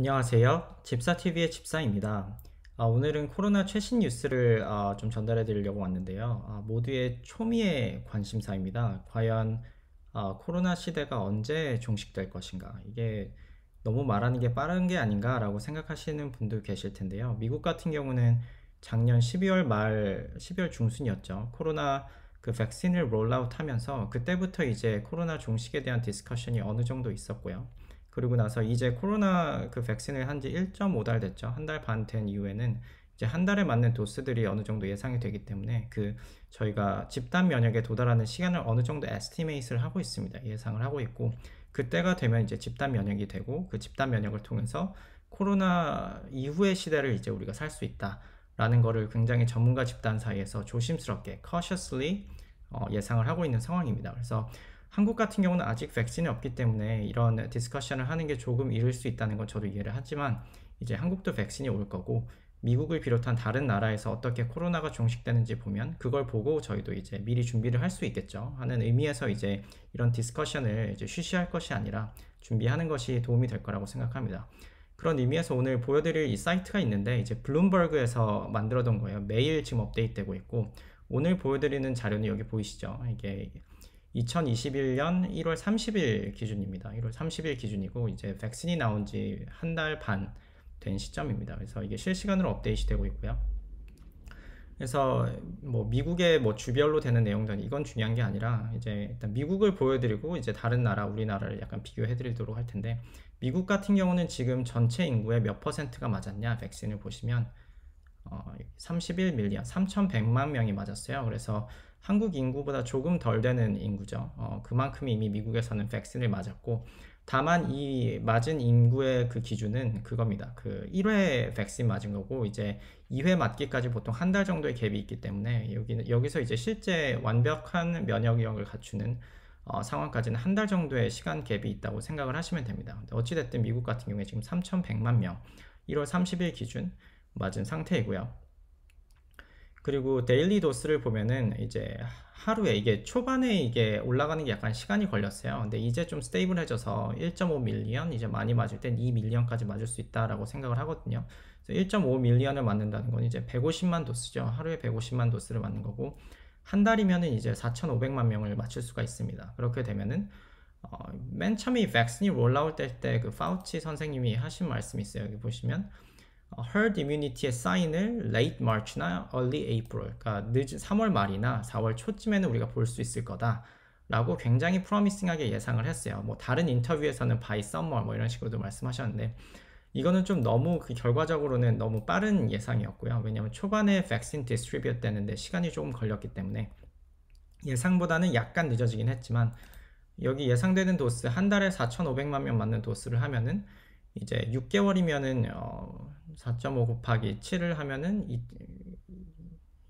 안녕하세요. 집사TV의 집사입니다. 오늘은 코로나 최신 뉴스를 좀 전달해 드리려고 왔는데요. 모두의 초미의 관심사입니다. 과연 코로나 시대가 언제 종식될 것인가? 이게 너무 말하는 게 빠른 게 아닌가 라고 생각하시는 분도 계실 텐데요. 미국 같은 경우는 작년 12월 말, 12월 중순이었죠. 코로나 그 백신을 롤아웃 하면서 그때부터 이제 코로나 종식에 대한 디스커션이 어느 정도 있었고요. 그리고 나서 이제 코로나 그 백신을 한 지 1.5달 됐죠. 한 달 반 된 이후에는 이제 한 달에 맞는 도수들이 어느 정도 예상이 되기 때문에 저희가 집단 면역에 도달하는 시간을 어느 정도 에스티메이트를 하고 있습니다. 예상을 하고 있고, 그때가 되면 이제 집단 면역이 되고, 그 집단 면역을 통해서 코로나 이후의 시대를 이제 우리가 살 수 있다라는 거를 굉장히 전문가 집단 사이에서 조심스럽게 cautiously 예상을 하고 있는 상황입니다. 그래서 한국 같은 경우는 아직 백신이 없기 때문에 이런 디스커션을 하는 게 조금 이를 수 있다는 건 저도 이해를 하지만, 이제 한국도 백신이 올 거고 미국을 비롯한 다른 나라에서 어떻게 코로나가 종식되는지 보면 그걸 보고 저희도 이제 미리 준비를 할 수 있겠죠 하는 의미에서 이제 이런 디스커션을 이제 쉬쉬할 것이 아니라 준비하는 것이 도움이 될 거라고 생각합니다. 그런 의미에서 오늘 보여드릴 이 사이트가 있는데, 이제 블룸버그에서 만들어둔 거예요. 매일 지금 업데이트되고 있고, 오늘 보여드리는 자료는 여기 보이시죠? 이게 2021년 1월 30일 기준입니다. 1월 30일 기준이고, 이제 백신이 나온 지 한 달 반 된 시점입니다. 그래서 이게 실시간으로 업데이트 되고 있고요. 그래서 뭐 미국의 뭐 주별로 되는 내용들은 이건 중요한 게 아니라, 이제 일단 미국을 보여드리고 이제 다른 나라, 우리나라를 약간 비교해 드리도록 할 텐데, 미국 같은 경우는 지금 전체 인구의 몇 퍼센트가 맞았냐 백신을 보시면 31밀리언 3100만 명이 맞았어요. 그래서 한국 인구보다 조금 덜 되는 인구죠. 그만큼 이미 미국에서는 백신을 맞았고, 다만 이 맞은 인구의 그 기준은 그겁니다. 그 1회 백신 맞은 거고, 이제 2회 맞기까지 보통 한 달 정도의 갭이 있기 때문에 여기서 이제 실제 완벽한 면역력을 갖추는 상황까지는 한 달 정도의 시간 갭이 있다고 생각을 하시면 됩니다. 어찌됐든 미국 같은 경우에 지금 3100만 명 1월 30일 기준 맞은 상태이고요. 그리고 데일리 도스를 보면은 이제 하루에 이게 초반에 이게 올라가는 게 약간 시간이 걸렸어요. 근데 이제 좀 스테이블해져서 1.5밀리언, 이제 많이 맞을 땐 2밀리언까지 맞을 수 있다라고 생각을 하거든요. 그래서 1.5밀리언을 맞는다는 건 이제 150만 도스죠. 하루에 150만 도스를 맞는 거고, 한 달이면은 이제 4,500만 명을 맞출 수가 있습니다. 그렇게 되면은 맨 처음에 이 백신이 롤아웃 될 때 그 파우치 선생님이 하신 말씀이 있어요. 여기 보시면 herd immunity의 사인을 late March나 early April, 그러니까 늦은 3월 말이나 4월 초쯤에는 우리가 볼 수 있을 거다 라고 굉장히 프로미싱하게 예상을 했어요. 뭐 다른 인터뷰에서는 by summer 뭐 이런 식으로도 말씀하셨는데, 이거는 좀 너무 결과적으로는 너무 빠른 예상이었고요. 왜냐하면 초반에 백신 디스트리뷰트 되는데 시간이 조금 걸렸기 때문에 예상보다는 약간 늦어지긴 했지만, 여기 예상되는 도스 한 달에 4,500만 명 맞는 도스를 하면은 이제 6개월이면은 4.5 곱하기 7을 하면은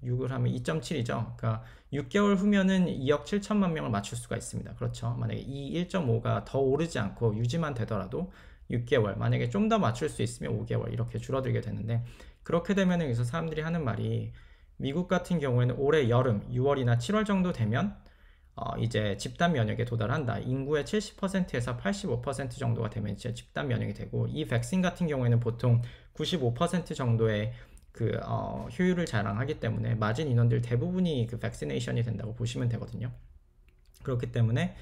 6을 하면 2.7이죠. 그러니까 6개월 후면은 2억 7천만 명을 맞출 수가 있습니다. 그렇죠. 만약에 이 1.5가 더 오르지 않고 유지만 되더라도 6개월, 만약에 좀 더 맞출 수 있으면 5개월 이렇게 줄어들게 되는데, 그렇게 되면 여기서 사람들이 하는 말이, 미국 같은 경우에는 올해 여름 6월이나 7월 정도 되면 이제 집단 면역에 도달한다. 인구의 70%에서 85% 정도가 되면 이제 집단 면역이 되고, 이 백신 같은 경우에는 보통 95% 정도의 효율을 자랑하기 때문에 맞은 인원들 대부분이 그 백시네이션이 된다고 보시면 되거든요. 그렇기 때문에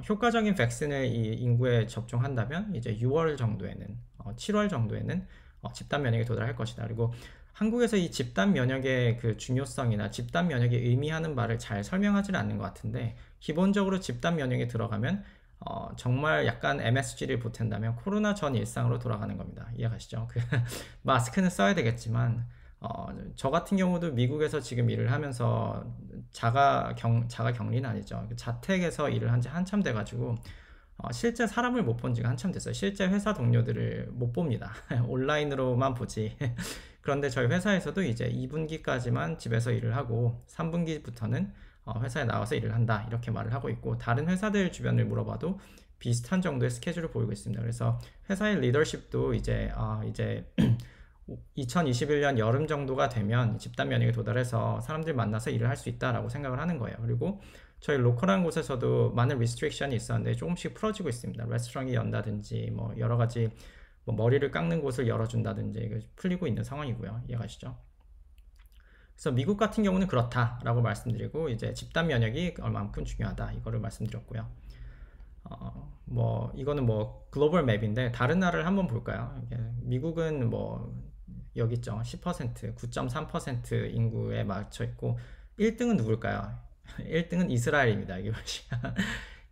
효과적인 백신을 이 인구에 접종한다면 이제 6월 정도에는 7월 정도에는 집단 면역에 도달할 것이다. 그리고 한국에서 이 집단 면역의 그 중요성이나 집단 면역이 의미하는 바를 잘 설명하지는 않는 것 같은데, 기본적으로 집단 면역에 들어가면 정말 약간 MSG를 보탠다면 코로나 전 일상으로 돌아가는 겁니다. 이해가시죠? 마스크는 써야 되겠지만 저 같은 경우도 미국에서 지금 일을 하면서 자가 격리는 아니죠. 자택에서 일을 한 지 한참 돼가지고 실제 사람을 못 본 지가 한참 됐어요. 실제 회사 동료들을 못 봅니다. 온라인으로만 보지. 그런데 저희 회사에서도 이제 2분기까지만 집에서 일을 하고 3분기부터는 회사에 나와서 일을 한다 이렇게 말을 하고 있고, 다른 회사들 주변을 물어봐도 비슷한 정도의 스케줄을 보이고 있습니다. 그래서 회사의 리더십도 이제 2021년 여름 정도가 되면 집단 면역에 도달해서 사람들 만나서 일을 할 수 있다라고 생각을 하는 거예요. 그리고 저희 로컬한 곳에서도 많은 리스트릭션이 있었는데 조금씩 풀어지고 있습니다. 레스토랑이 연다든지 뭐 여러 가지 뭐 머리를 깎는 곳을 열어준다든지 이거 풀리고 있는 상황이고요. 이해가시죠? 그래서 미국 같은 경우는 그렇다라고 말씀드리고 이제 집단 면역이 얼마만큼 중요하다 이거를 말씀드렸고요. 뭐 이거는 뭐 글로벌 맵인데 다른 나라를 한번 볼까요? 미국은 뭐 여기 있죠. 10%, 9.3% 인구에 맞춰 있고 1등은 누굴까요? 1등은 이스라엘입니다. 이게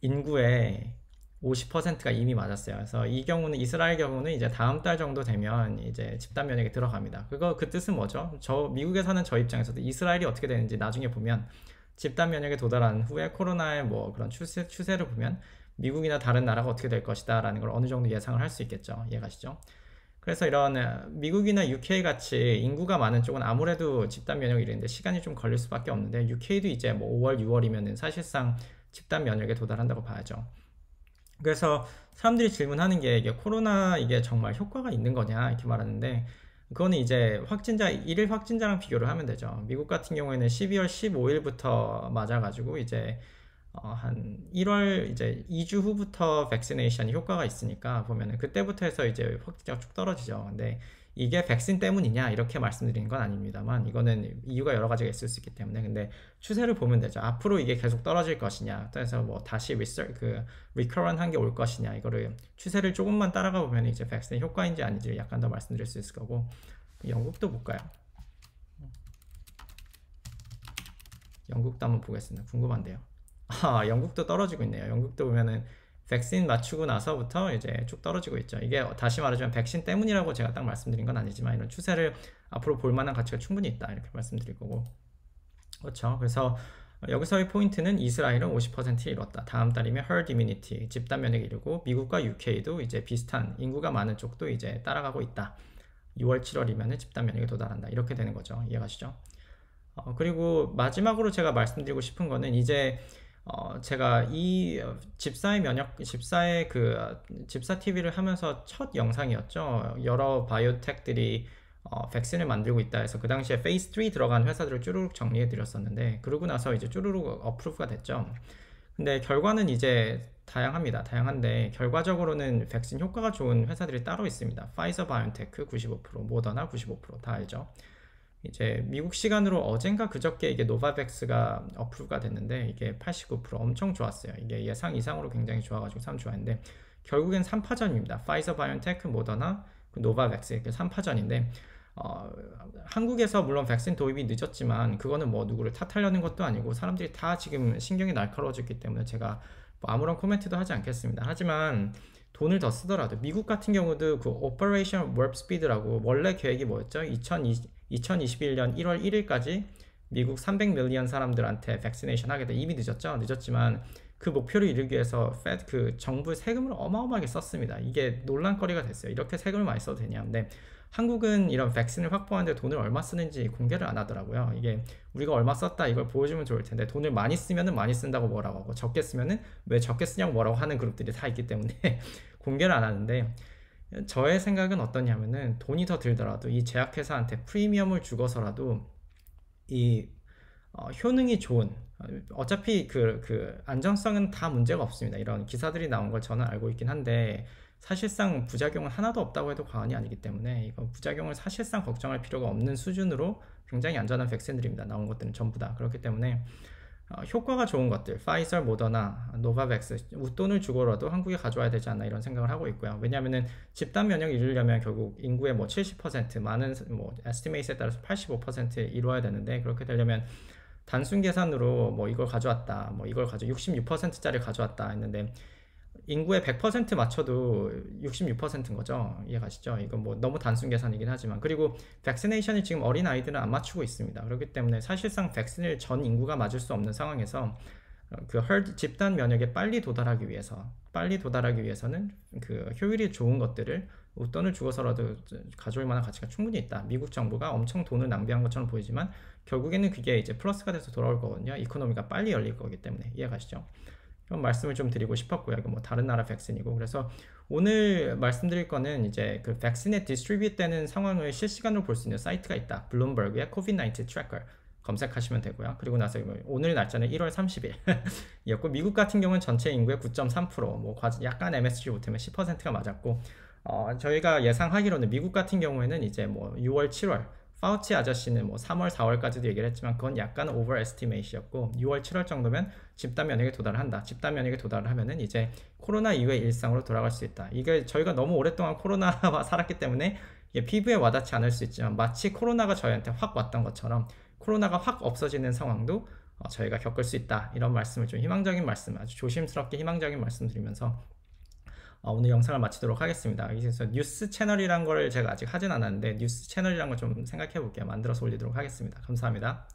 인구의 50%가 이미 맞았어요. 그래서 이 경우는 이스라엘 경우는 이제 다음 달 정도 되면 이제 집단 면역에 들어갑니다. 그 뜻은 뭐죠? 미국에 사는 저 입장에서도 이스라엘이 어떻게 되는지 나중에 보면 집단 면역에 도달한 후에 코로나의 뭐 그런 추세를 보면 미국이나 다른 나라가 어떻게 될 것이다 라는 걸 어느 정도 예상을 할 수 있겠죠. 이해가시죠? 그래서 이런 미국이나 UK 같이 인구가 많은 쪽은 아무래도 집단 면역이 이랬는데 시간이 좀 걸릴 수밖에 없는데 UK도 이제 뭐 5월, 6월이면은 사실상 집단 면역에 도달한다고 봐야죠. 그래서 사람들이 질문하는 게 이게 코로나 이게 정말 효과가 있는 거냐 이렇게 말하는데 그거는 이제 일일 확진자랑 비교를 하면 되죠. 미국 같은 경우에는 12월 15일부터 맞아가지고 이제 한 1월 이제 2주 후부터 백시네이션이 효과가 있으니까 보면은 그때부터 해서 이제 확진자가 쭉 떨어지죠. 근데 이게 백신 때문이냐 이렇게 말씀드리는 건 아닙니다만 이거는 이유가 여러 가지가 있을 수 있기 때문에 근데 추세를 보면 되죠. 앞으로 이게 계속 떨어질 것이냐 그래서 뭐 다시 리커런 한 게 올 것이냐 이거를 추세를 조금만 따라가 보면 이제 백신의 효과인지 아닌지 약간 더 말씀드릴 수 있을 거고 영국도 볼까요? 영국도 한번 보겠습니다. 궁금한데요. 영국도 떨어지고 있네요. 영국도 보면은 백신 맞추고 나서부터 이제 쭉 떨어지고 있죠. 이게 다시 말하자면 백신 때문이라고 제가 딱 말씀드린 건 아니지만 이런 추세를 앞으로 볼 만한 가치가 충분히 있다 이렇게 말씀드릴 거고 그렇죠. 그래서 여기서의 포인트는 이스라엘은 50% 이뤘다. 다음 달이면 herd immunity 집단 면역이 이르고 미국과 UK도 이제 비슷한 인구가 많은 쪽도 이제 따라가고 있다. 6월 7월이면 집단 면역에 도달한다. 이렇게 되는 거죠. 이해가시죠? 그리고 마지막으로 제가 말씀드리고 싶은 거는 이제 제가 이 집사 TV를 하면서 첫 영상이었죠. 여러 바이오텍들이 백신을 만들고 있다 해서 그 당시에 페이스 3 들어간 회사들을 쭈루룩 정리해 드렸었는데 그러고 나서 이제 쭈루룩 어프로브가 됐죠. 근데 결과는 이제 다양합니다. 다양한데 결과적으로는 백신 효과가 좋은 회사들이 따로 있습니다. 파이저 바이오테크 95%, 모더나 95%다 알죠. 이제 미국 시간으로 어젠가 그저께 이게 노바백스가 어프로브가 됐는데 이게 89% 엄청 좋았어요. 이게 예상 이상으로 굉장히 좋아가지고 참 좋아했는데 결국엔 3파전입니다. 파이저 바이오테크, 모더나, 노바백스 이렇게 3파전인데 한국에서 물론 백신 도입이 늦었지만 그거는 뭐 누구를 탓하려는 것도 아니고 사람들이 다 지금 신경이 날카로워졌기 때문에 제가 뭐 아무런 코멘트도 하지 않겠습니다. 하지만 돈을 더 쓰더라도 미국 같은 경우도 그 오퍼레이션 워프 스피드라고 원래 계획이 뭐였죠? 2021년 1월 1일까지 미국 300밀리언 사람들한테 백시네이션 하게 돼. 이미 늦었지만 그 목표를 이루기 위해서 그 정부 세금을 어마어마하게 썼습니다. 이게 논란거리가 됐어요. 이렇게 세금을 많이 써도 되냐. 근데 한국은 이런 백신을 확보하는데 돈을 얼마 쓰는지 공개를 안 하더라고요. 이게 우리가 얼마 썼다 이걸 보여주면 좋을 텐데 돈을 많이 쓰면은 많이 쓴다고 뭐라고 하고 적게 쓰면은 왜 적게 쓰냐고 뭐라고 하는 그룹들이 다 있기 때문에 공개를 안 하는데 저의 생각은 어떠냐면은 돈이 더 들더라도 이 제약회사한테 프리미엄을 주고서라도 이 효능이 좋은 어차피 그 안전성은 다 문제가 없습니다. 이런 기사들이 나온 걸 저는 알고 있긴 한데 사실상 부작용은 하나도 없다고 해도 과언이 아니기 때문에 이거 부작용을 사실상 걱정할 필요가 없는 수준으로 굉장히 안전한 백신들입니다. 나온 것들은 전부 다 그렇기 때문에 효과가 좋은 것들 파이저, 모더나, 노바백스 웃돈을 주고라도 한국에 가져와야 되지 않나 이런 생각을 하고 있고요. 왜냐하면은 집단 면역을 이루려면 결국 인구의 뭐 70% 많은 뭐 에스티메이트에 따라서 85% 이루어야 되는데 그렇게 되려면 단순 계산으로 뭐 이걸 가져왔다 뭐 이걸 66%짜리 가져왔다 했는데 인구의 100% 맞춰도 66%인 거죠. 이해가시죠? 이건 뭐 너무 단순 계산이긴 하지만 그리고 백시네이션이 지금 어린 아이들은 안 맞추고 있습니다. 그렇기 때문에 사실상 백신을 전 인구가 맞을 수 없는 상황에서 그 집단 면역에 빨리 도달하기 위해서는 그 효율이 좋은 것들을 웃돈을 주고서라도 가져올 만한 가치가 충분히 있다. 미국 정부가 엄청 돈을 낭비한 것처럼 보이지만 결국에는 그게 이제 플러스가 돼서 돌아올 거거든요. 이코노미가 빨리 열릴 거기 때문에 이해가시죠? 그런 말씀을 좀 드리고 싶었고요. 이거 뭐 다른 나라 백신이고 그래서 오늘 말씀드릴 거는 이제 그 백신에 디스트리뷰트 되는 상황을 실시간으로 볼 수 있는 사이트가 있다. 블룸버그의 COVID-19 트래커 검색하시면 되고요. 그리고 나서 오늘 날짜는 1월 30일 이었고 미국 같은 경우는 전체 인구의 9.3% 뭐 약간 MSG 보태면 10%가 맞았고 저희가 예상하기로는 미국 같은 경우에는 이제 뭐 6월, 7월, 파우치 아저씨는 뭐 3월, 4월까지도 얘기를 했지만 그건 약간 오버 에스티메이트였고 6월, 7월 정도면 집단 면역에 도달을 한다. 집단 면역에 도달을 하면은 이제 코로나 이후의 일상으로 돌아갈 수 있다. 이게 저희가 너무 오랫동안 코로나와 살았기 때문에 이게 피부에 와닿지 않을 수 있지만 마치 코로나가 저희한테 확 왔던 것처럼 코로나가 확 없어지는 상황도 저희가 겪을 수 있다. 이런 말씀을 좀 희망적인 말씀, 아주 조심스럽게 희망적인 말씀 드리면서 오늘 영상을 마치도록 하겠습니다. 그래서 뉴스 채널이란 걸 제가 아직 하진 않았는데 뉴스 채널이란 걸 좀 생각해 볼게요. 만들어서 올리도록 하겠습니다. 감사합니다.